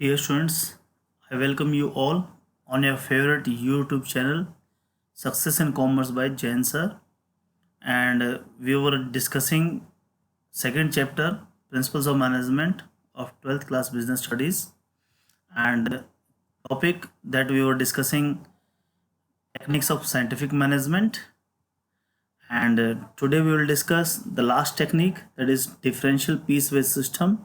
Dear students, I welcome you all on your favorite YouTube channel, Success in Commerce by Jain Sir. And we were discussing second chapter, Principles of Management of 12th class Business Studies. And topic that we were discussing, techniques of scientific management. And today we will discuss the last technique, that is differential piece-based system.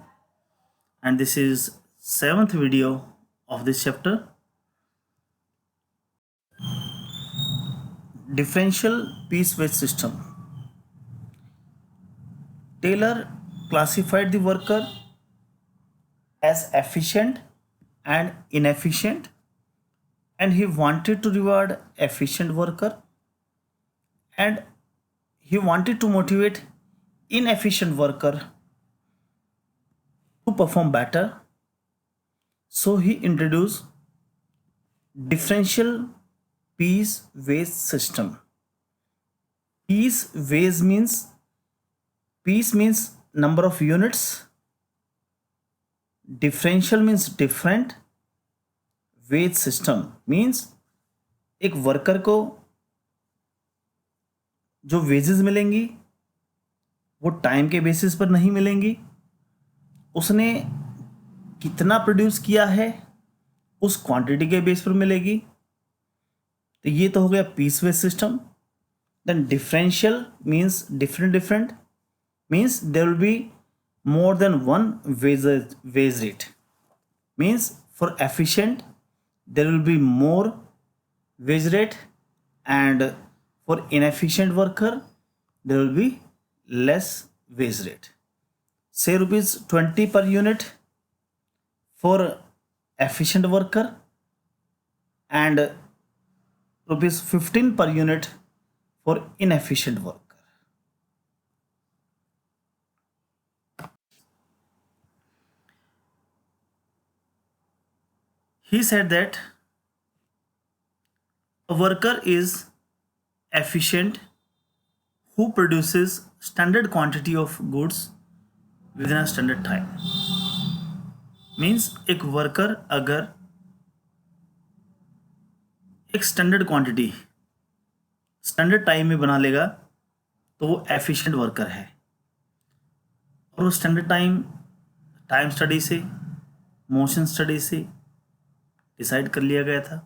And this is seventh video of this chapter. Differential piece-based system. Taylor classified the worker as efficient and inefficient, and he wanted to reward efficient worker and he wanted to motivate inefficient worker to perform better. So he introduced differential piece-based system. Piece means number of units, differential means different, wage system means एक worker को जो wages मिलेंगी वो time के basis पर नहीं मिलेंगी, उसने कितना प्रोड्यूस किया है उस क्वांटिटी के बेस पर मिलेगी. तो ये तो हो गया piece wage system. Then differential means different means there will be more than one wage rate. Means for efficient there will be more wage rate, and for inefficient worker there will be less wage rate. Say rupees 20 per unit for efficient worker and rupees 15 per unit for inefficient worker. He said that a worker is efficient who produces standard quantity of goods within a standard time. Means एक worker अगर एक standard quantity standard time में बना लेगा तो वो efficient worker है. और वो स्टैंडर्ड टाइम स्टडी से, मोशन स्टडी से डिसाइड कर लिया गया था.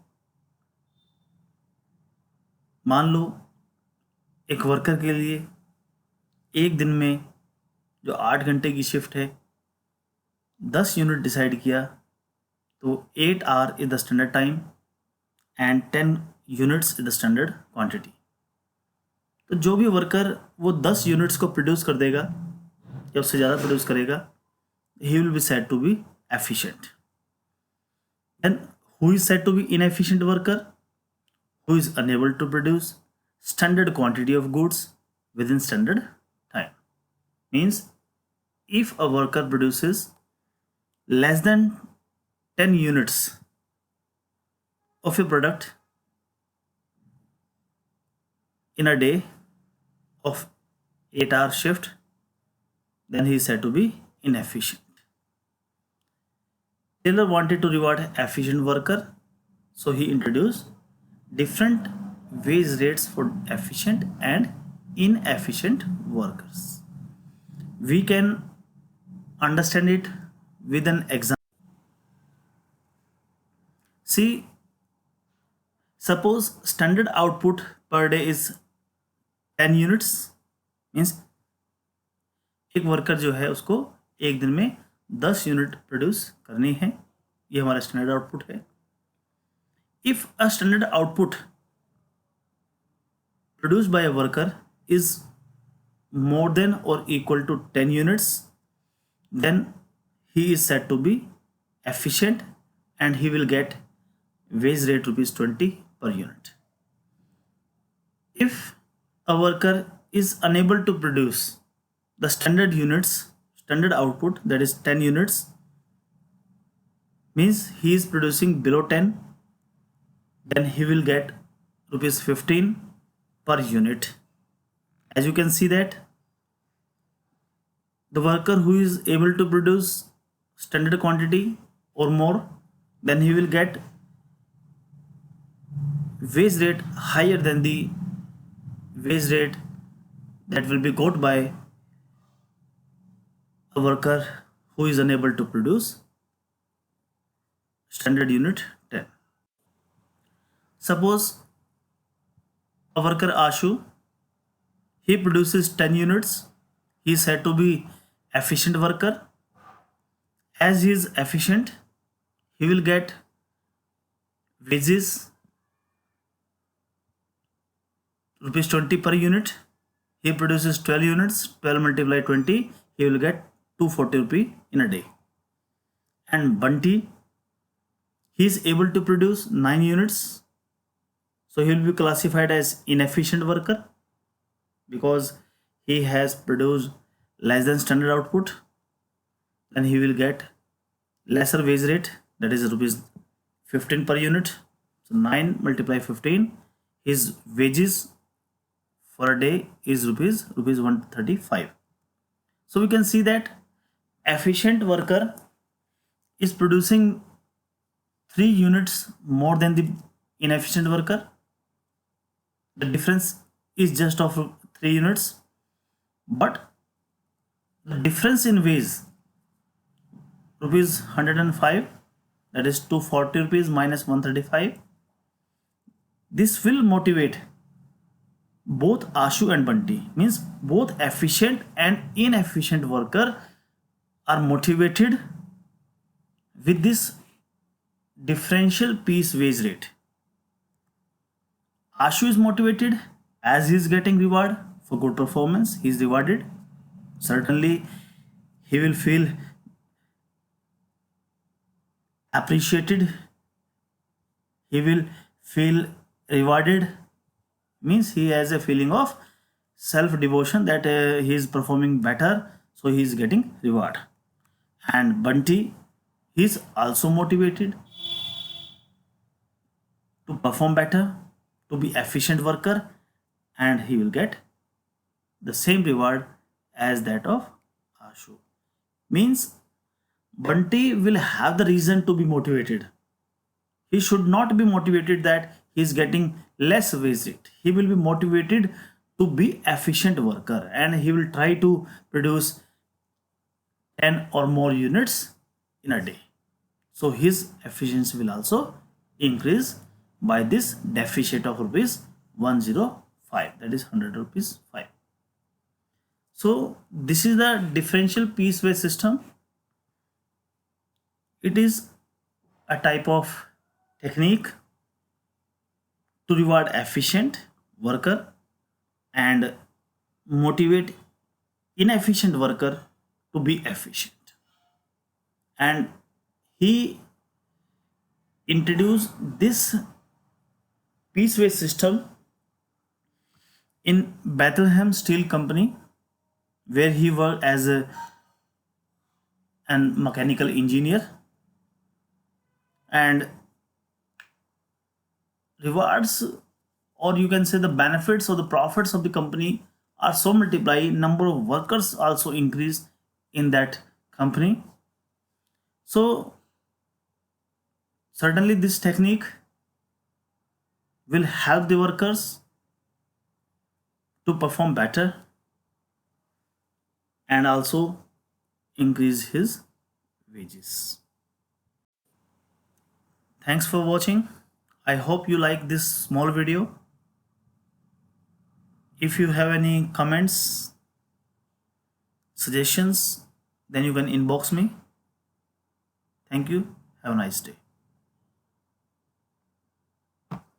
मान लो एक वर्कर के लिए एक दिन में जो 8 घंटे की शिफ्ट है 10 यूनिट डिसाइड किया तो 8 our is the standard time and 10 units is the standard quantity. तो जो भी वर्कर वो 10 यूनिट्स को प्रोड्यूस कर देगा या उससे ज़्यादा प्रोड्यूस करेगा, he will be said to be efficient. Then who is said to be inefficient worker? Who is unable to produce standard quantity of goods within standard time. Means if a worker produces less than 10 units of a product in a day of 8-hour shift, then he is said to be inefficient. Taylor wanted to reward efficient worker, so he introduced different wage rates for efficient and inefficient workers. We can understand it with an example. See, suppose standard output per day is 10 units. Means एक worker जो है उसको एक दिन में 10 unit produce करनी है. ये हमारा स्टैंडर्ड आउटपुट है. If a standard output produce by a worker is more than or equal to 10 units, then he is said to be efficient and he will get wage rate rupees 20 per unit. If a worker is unable to produce the standard units, standard output, that is 10 units, means he is producing below 10, then he will get rupees 15 per unit. As you can see that the worker who is able to produce standard quantity or more, then he will get wage rate higher than the wage rate that will be got by a worker who is unable to produce standard unit 10. Suppose a worker Ashu, he produces 10 units. He is said to be efficient worker. As he is efficient, he will get wages rupees 20 per unit. He produces 12 units, 12 multiplied 20, he will get 240 rupee in a day. And Bunty, he is able to produce 9 units, so he will be classified as inefficient worker because he has produced less than standard output. Then he will get lesser wage rate, that is rupees 15 per unit. So 9 multiplied 15, his wages for a day is rupees 135. So we can see that efficient worker is producing 3 units more than the inefficient worker. The difference is just of 3 units, but the difference in wage rupees 105, that is 240 rupees minus 135. This will motivate both Ashu and Bunty, means both efficient and inefficient worker are motivated with this differential piece wage rate. Ashu is motivated as he is getting reward for good performance. He is rewarded. Certainly he will feel appreciated. He will feel rewarded, means he has a feeling of self devotion that he is performing better, so he is getting reward. And Bunty, he is also motivated to perform better, to be efficient worker, and he will get the same reward as that of Ashu. Means Bunty will have the reason to be motivated. He should not be motivated that he is getting less wage rate. He will be motivated to be efficient worker, and he will try to produce 10 or more units in a day. So his efficiency will also increase by this deficit of rupees 105, that is 100 rupees 5. So this is the differential piece wage system. It is a type of technique to reward efficient worker and motivate inefficient worker to be efficient. And he introduced this piece wage system in Bethlehem Steel Company, where he worked as a mechanical engineer, and rewards, or you can say the benefits or the profits of the company are so multiplied, number of workers also increase in that company. So certainly this technique will help the workers to perform better and also increase his wages. Thanks for watching. I hope you like this small video. If you have any comments, suggestions, then you can inbox me. Thank you. Have a nice day.